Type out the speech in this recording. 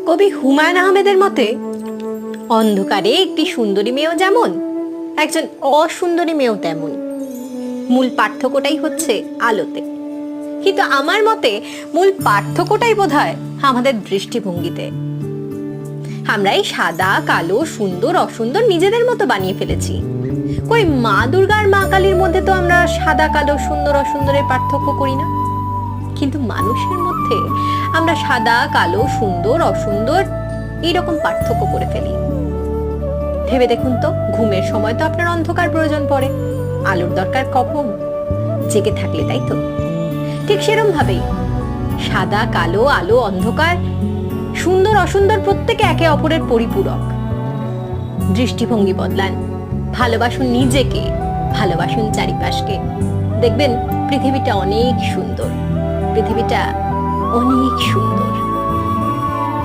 কবি হুমায়ুন আহমেদের মতে অন্ধকারে একটি সুন্দরী মেয়েও যেমন, একজন অসুন্দরী মেয়েও তেমন। মূল পার্থক্যটাই হচ্ছে আলোতে। কিন্তু আমার মতে মূল পার্থক্যটাই বোধহয় আমাদের দৃষ্টিভঙ্গিতে। আমরা এই সাদা কালো সুন্দর অসুন্দর নিজেদের মতো বানিয়ে ফেলেছি। কই মা দুর্গার মা কালীর মধ্যে তো আমরা সাদা কালো সুন্দর অসুন্দরের পার্থক্য করি না। কিন্তু মানুষের মধ্যে আমরা সাদা কালো সুন্দর অসুন্দর এইরকম পার্থক্য করে ফেলি। ভেবে দেখুন তো, ঘুমের সময় তো আপনার অন্ধকার প্রয়োজন পড়ে, আলোর দরকার কখন? জেগে থাকলে, তাই তো? ঠিক সেরকম ভাবেই সাদা কালো আলো অন্ধকার সুন্দর অসুন্দর প্রত্যেকে একে অপরের পরিপূরক। দৃষ্টিভঙ্গি বদলান, ভালোবাসুন নিজেকে, ভালোবাসুন চারিপাশকে। দেখবেন পৃথিবীটা অনেক সুন্দর, পৃথিবীটা অনেক সুন্দর।